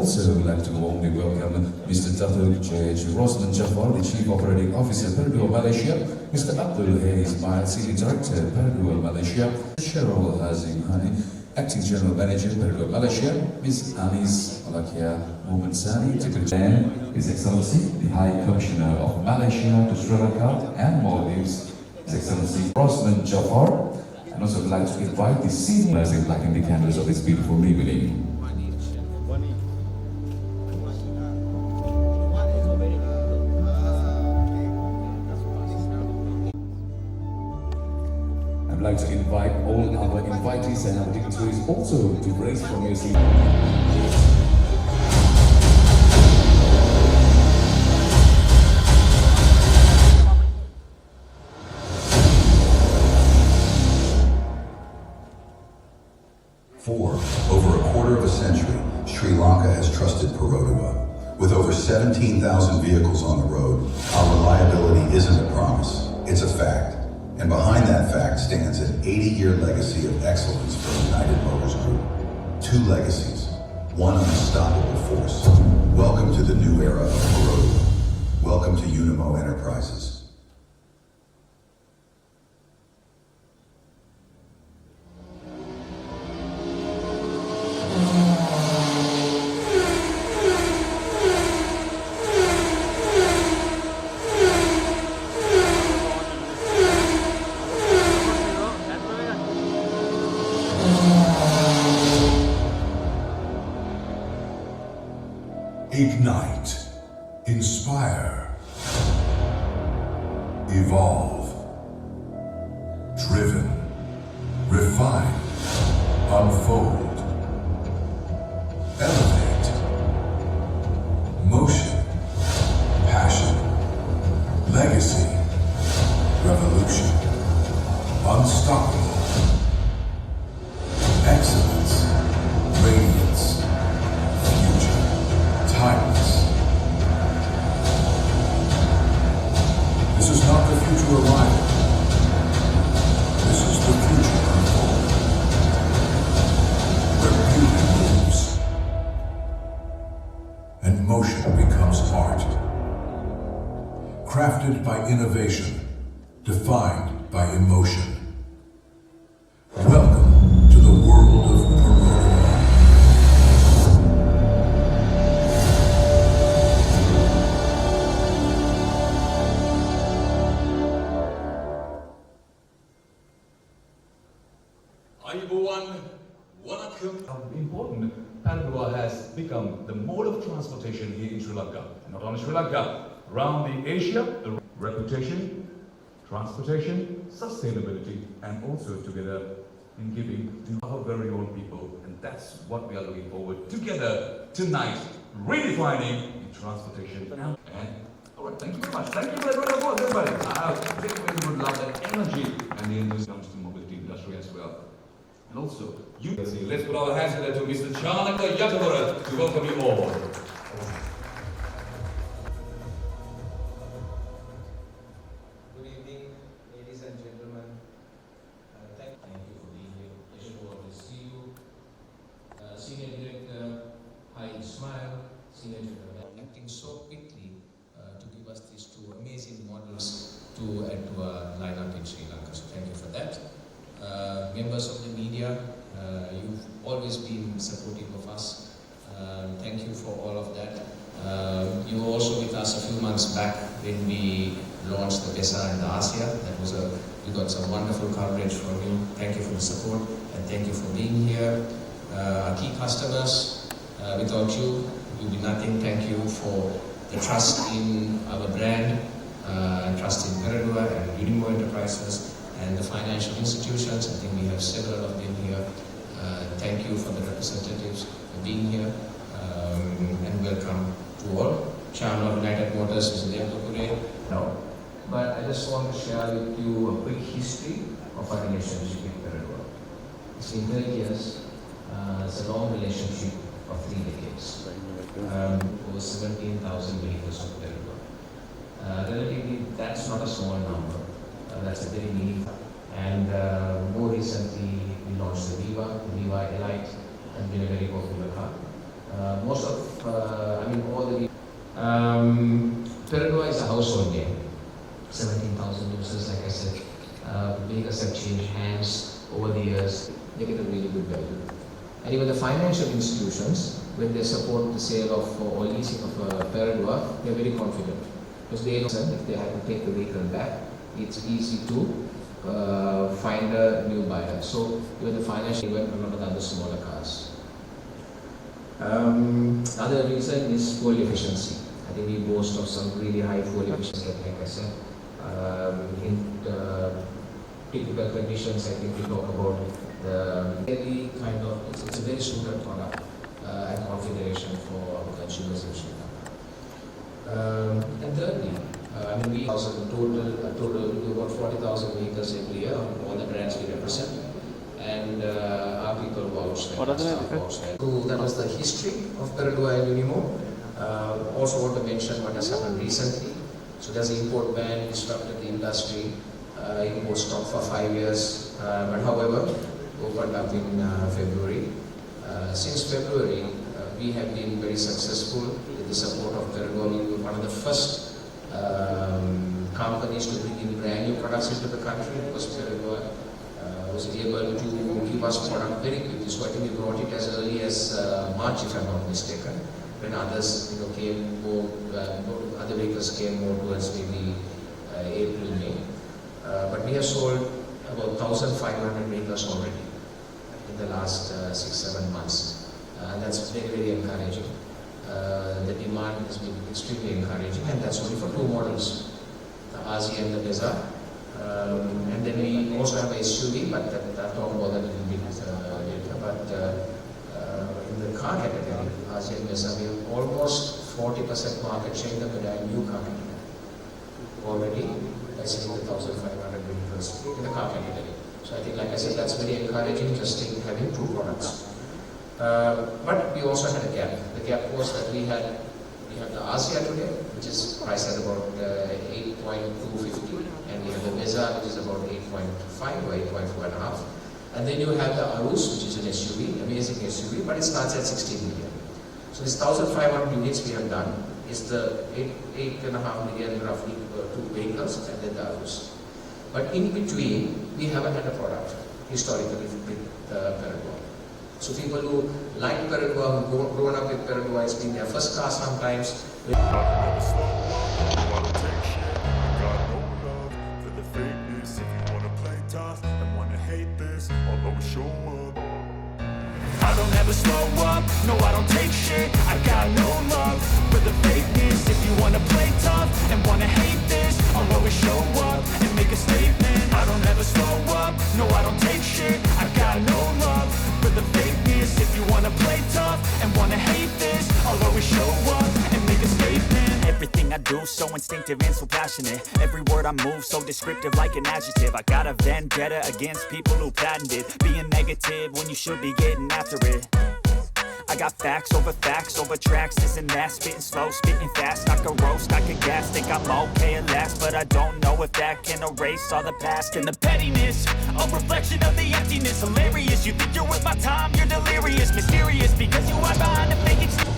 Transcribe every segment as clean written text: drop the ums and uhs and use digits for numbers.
also would like to warmly welcome Mr. Datuk J.H. Rosman Jafar, the Chief Operating Officer, Peridua, Malaysia, Mr. Abdul Hay Ismail, Senior Director, Peridua, Malaysia, Cheryl Sinhalanews, Acting General Manager, Peridua, Malaysia, Ms. Anis Malakia Mohamed Deputy His Excellency, the High Commissioner of Malaysia to Sri Lanka and Maldives, His Excellency Rosman Jafar, and also would like to invite the senior lighting the candles of this beautiful evening. I'd like to invite all our invitees and our dignitaries also to raise from your seat. For over a quarter of a century, Sri Lanka has trusted Perodua. With over 17,000 vehicles on the road, our reliability isn't a promise, it's a fact. And behind that fact stands an 80-year legacy of excellence from United Motors Group. Two legacies, one unstoppable force. Welcome to the new era of Perodua. Welcome to Unimo Enterprises. Ignite, inspire, evolve, driven, refine, unfold, elevate, motion, passion, legacy, revolution, unstoppable, excellence, radiance, timeless. This is not the future arrival. This is the future unfolding. Where beauty moves and motion becomes art. Crafted by innovation, defined by emotion. Welcome to the world of Perodua. Important, Peridua has become the mode of transportation here in Sri Lanka. Not only Sri Lanka, around the Asia, the reputation, transportation, sustainability, and also together in giving to our very own people. And that's what we are looking forward together tonight, redefining the transportation. And all right, thank you very much. Thank you very much, everybody. I think we would love that energy and the enthusiasm comes to the mobility industry as well. And also, let's put our hands together to Mr. Chanaka Yatavara to welcome you all. Good evening, ladies and gentlemen. Thank you for being here. Pleasure to always see you. Senior Director Hi Ismail, Senior Director, acting so quickly to give us these two amazing models to add to our lineup in Sri Lanka. So thank you for that. Members of the media, you've always been supportive of us. Thank you for all of that. You were also with us a few months back when we launched the BESA and the ASIA. We got some wonderful coverage from you. Thank you for the support and thank you for being here. Our key customers, without you, you'd be nothing. Thank you for the trust in our brand, trust in Peridua and Unimo Enterprises. And the financial institutions, I think we have several of them here. Thank you for the representatives for being here, and welcome to all. Chairman of United Motors, Mr. Derana. No, but I just want to share with you a quick history of our relationship with Peridua. It's been 30 years. It's a long relationship of 3 decades. Over 17,000 vehicles of Peridua. Relatively, that's not a small number. That's a very meaningful. And more recently, we launched the Viva Elite, has been a very popular car. Most of, all the Peradua is a household name. 17,000 users, like I said. Vehicles have changed hands over the years. They get a really good value. And even the financial institutions, when they support the sale of or leasing of Peradua, they're very confident. Because they know that if they have to take the vehicle back, it's easy to find a new buyer. So even the financial, even a lot of the other smaller cars. Other reason is fuel efficiency. I think we boast of some really high fuel efficiency, like I said. In typical conditions, I think we talk about the very kind of, it's a very suited product and configuration for our consumers in Sri Lanka. And thirdly, we also total about 40,000 vehicles every year on all the brands we represent. And our people vouch that. So that was the history of Peradua and Unimo. Also want to mention what has happened recently. So there's an import ban disrupted the industry. Import stopped for 5 years, but however, opened up in February. Since February, we have been very successful with the support of Peradua. We were one of the first companies to bring in brand new products into the country because Peradua was able to give us product very quickly. So I think we brought it as early as March, if I'm not mistaken, when others came more, other vehicles came more towards maybe April, May. But we have sold about 1,500 vehicles already in the last 6-7 months. And that's very, very encouraging. The demand has been extremely encouraging, and that's only for 2 models, the RZ and the Bezar. And then we also have a SUV, but I'll talk about that a little bit later. But in the car category, RZ and Bezar, we have almost 40% market share in the new car category. Already, that's in the 1,500 vehicles in the car category. So I think, like I said, that's very encouraging, just in having 2 products. But we also had a gap. The gap was that we have the RCR today, which is priced at about 8.250, and we have the Bezar, which is about 8.5 or 8.4.5. And then you have the Arus, which is an SUV, amazing SUV, but it starts at 16 million. So this 1,500 units we have done is the 8.5 million roughly 2 vehicles, and then the Arus. But in between, we haven't had a product historically with Peradua. So people who like Peradua, who grown up with Peradua, it's been their first car sometimes. I don't ever slow up, no I don't take shit. I got no love for the fakeness. If you wanna play tough and wanna hate this, I'll always show up and make a statement. I don't ever slow up, no I don't take shit. I got no love for the fakeness. If you wanna play tough and wanna hate this, I'll always show up and make a statement. Everything I do so instinctive and so passionate. Every word I move so descriptive like an adjective. I got a vendetta against people who patented being negative when you should be getting after it. I got facts over tracks, this and that. Spitting slow, spitting fast, I can roast, I can gas. Think I'm okay at last, but I don't know if that can erase all the past. And the pettiness, a reflection of the emptiness. Hilarious, you think you're worth my time, you're delirious. Mysterious, because you are behind a fake exterior.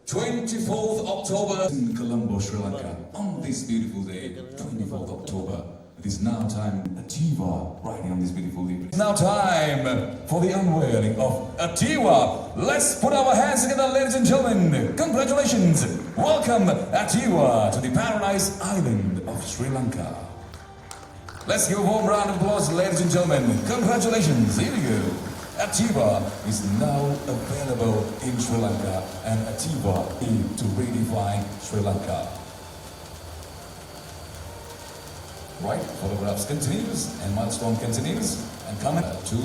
24th October in Colombo, Sri Lanka. On this beautiful day, 24th October, it is now time Atiwa riding on this beautiful day. It's now time for the unveiling of Atiwa. Let's put our hands together, ladies and gentlemen. Congratulations. Welcome Atiwa to the paradise island of Sri Lanka. Let's give a warm round of applause, ladies and gentlemen. Congratulations. Here we go. Atiwa is now available in Sri Lanka, and Atiwa is to redefine Sri Lanka. Right, photographs continues and milestone continues, and coming to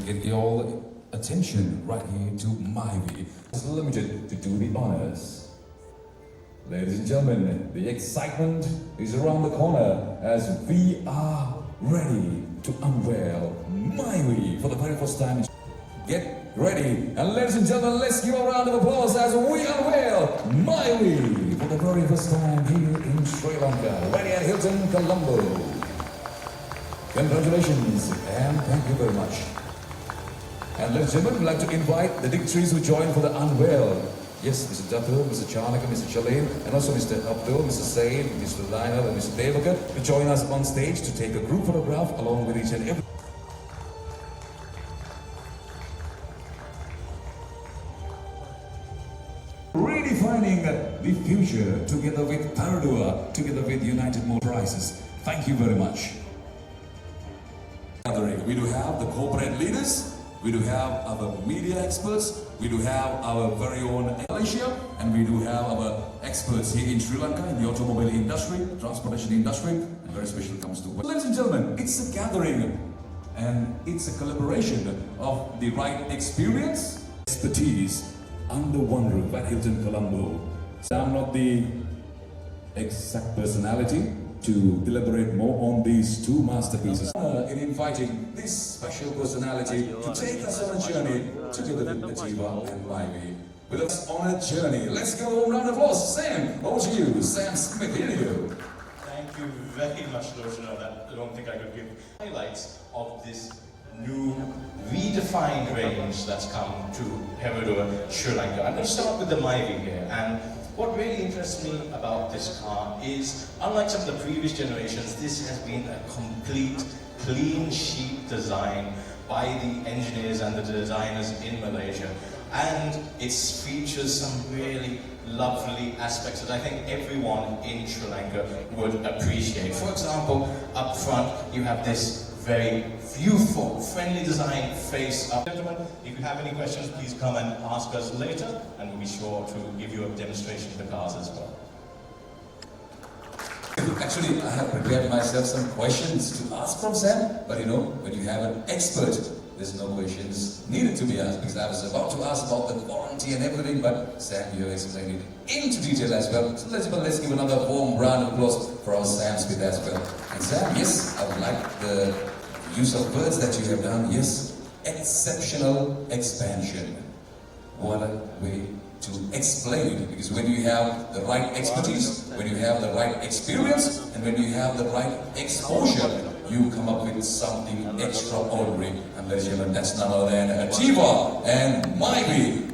get your attention right here to Myvi. It's limited to do the honors. Ladies and gentlemen, the excitement is around the corner as we are ready to unveil Myvi for the very first time. Get ready, and ladies and gentlemen, let's give a round of applause as we unveil Myvi for the very first time here in Sri Lanka, ready at Hilton, Colombo. Congratulations, and thank you very much. And ladies and gentlemen, we'd like to invite the dignitaries who join for the unveil. Yes, Mr. Dato, Mr. Chanaka, Mr. Chaleen, and also Mr. Abdul, Mr. Said, Mr. Lionel, and Mr. Devaka to join us on stage to take a group photograph along with each and every. Redefining the future together with Paradua, together with United More Prices. Thank you very much. We do have the corporate leaders, we do have our media experts, we do have our very own Malaysia, and we do have our experts here in Sri Lanka in the automobile industry, transportation industry, and very special comes to. Ladies and gentlemen, it's a gathering and it's a collaboration of the right experience, expertise under one roof at Hilton Colombo. So I'm not the exact personality to elaborate more on these two masterpieces. In inviting this special personality to take us on a journey together with Atiwa and Myvi. With us on a journey, let's go round of applause. Sam, over to you. Sam Smith, here you go. Thank you very much, Loshana. I don't think I could give highlights of this new redefined range that's come to Paradua, Sri Lanka. I'm going to start with the Myvi here. And what really interests me about this car is, unlike some of the previous generations, this has been a complete, clean sheet design by the engineers and the designers in Malaysia. And it features some really lovely aspects that I think everyone in Sri Lanka would appreciate. For example, up front, you have this very youthful, friendly design face up. Gentlemen, if you have any questions, please come and ask us later, and we'll be sure to give you a demonstration of the cars as well. Actually, I have prepared myself some questions to ask from Sam, but you know, when you have an expert, there's no questions needed to be asked, because I was about to ask about the warranty and everything, but Sam, you have explained it into detail as well. So let's give another warm round of applause for our Sam Smith as well. And Sam, yes, I would like the use of words that you have done. Yes, exceptional expansion. What a way to explain it, because when you have the right expertise, when you have the right experience, and when you have the right exposure, you come up with something extraordinary. And ladies and gentlemen, that's none other than Atiwa and Myvi.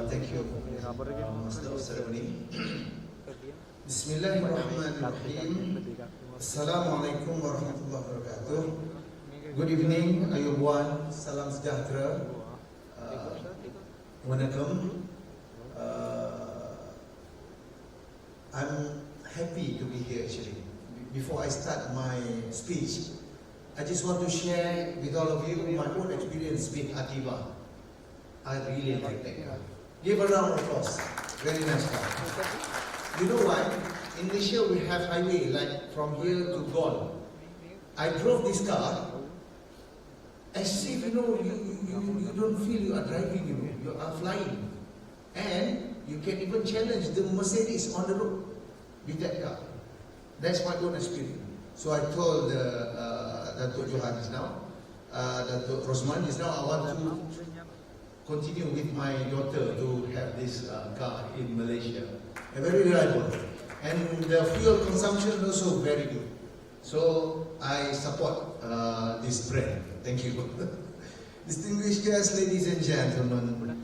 Thank you, Master of Ceremony. Bismillahirrahmanirrahim. Assalamualaikum warahmatullahi wabarakatuh. Good evening, ayubuan. Salam sejahtera. Wanakkam. I'm happy to be here actually. Before I start my speech, I just want to share with all of you my own experience with Atiwa. I really like that car. Give a round of applause. Very nice car. You know why? In Malaysia we have highway like from here to Gol. I drove this car as if you don't feel you are driving, you are flying. And you can even challenge the Mercedes on the road with that car. That's my own experience. So I told Dato' Johan just now, Dato' Rosman just now, I want to continue with my daughter to have this car in Malaysia. Very reliable. And the fuel consumption also very good. So I support this brand. Thank you. Distinguished guests, ladies and gentlemen,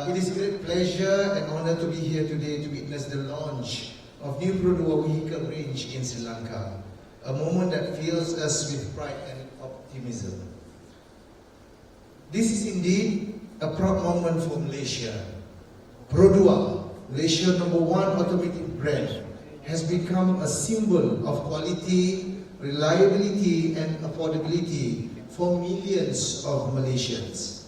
it is a great pleasure and honor to be here today to witness the launch of new Produa vehicle range in Sri Lanka, a moment that fills us with pride and optimism. This is indeed a proud moment for Malaysia. Produa, Malaysia's #1 automotive brand, has become a symbol of quality, reliability and affordability for millions of Malaysians.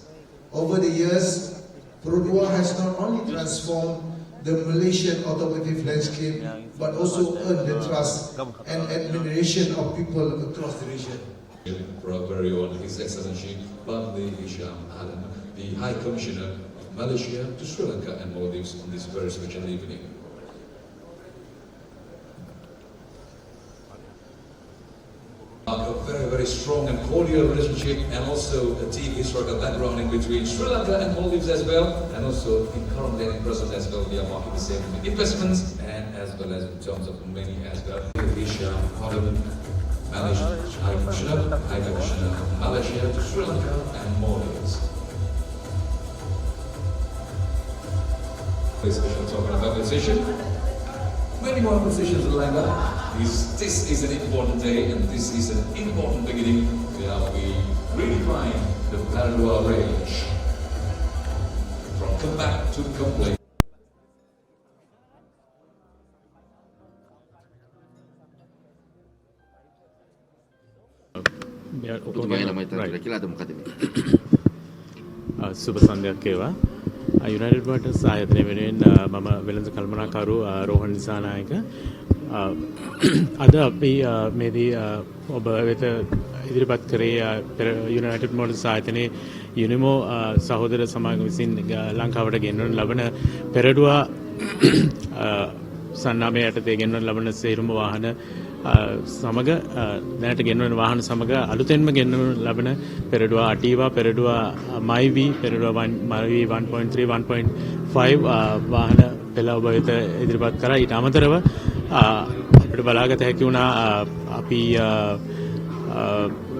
Over the years, Produa has not only transformed the Malaysian automotive landscape, but also earned the trust and admiration of people across the region. For our very own His Excellency Bandi Hisham Alam, the High Commissioner of Malaysia to Sri Lanka and Maldives on this very special evening. A very strong and cordial relationship and also a deep historical background in between Sri Lanka and Maldives as well, and also in current and in present as well. We are marking the same investments and as well as in terms of many as well. Hisham Alam, High Commissioner of Malaysia to Sri Lanka and Maldives. Very special talking about position. Many more positions in Lanka. This is an important day and this is an important beginning where we redefine the Paradua range from compact to complete. සුබ සන්ධ්‍යක් වේවා. United motors ආයතනය වෙනුවෙන් මම වෙළඳ කළමනාකරු රෝහන් දිසානායක අද අපි මේදී ඔබ වෙත ඉදිරිපත් කරේ යුනයිටඩ් මෝටර්ස් ආයතනයේ යුනිමෝ සහෝදර සමාගම විසින් ලංකාවට ගෙන්වන ලබන පෙරඩුවා සන්නාමය යටතේ ගෙන්වන ලබන සේරුම වාහන සමග දැනට ගෙන්වන වාහන සමග අලුතෙන්ම ගෙන්වනු ලබන පෙරඩුවා අටීවා පෙරඩුවා මයිවි පෙරඩුවා මයිවි 1.3 1.5 වාහන පෙළ ඔබ වෙත ඉදිරිපත් කරා. ඊට අමතරව අපිට බලාගත හැකි වුණා අපි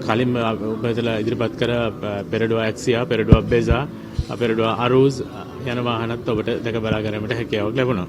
කලින් ඔබ වෙතලා ඉදිරිපත් කර පෙරඩුවා ඇක්සියා පෙරඩුවා බෙසා පෙරඩුවා අරූස් යන වාහනත් ඔබට දැක බලා ගැනීමට හැකියාවක් ලැබුණා.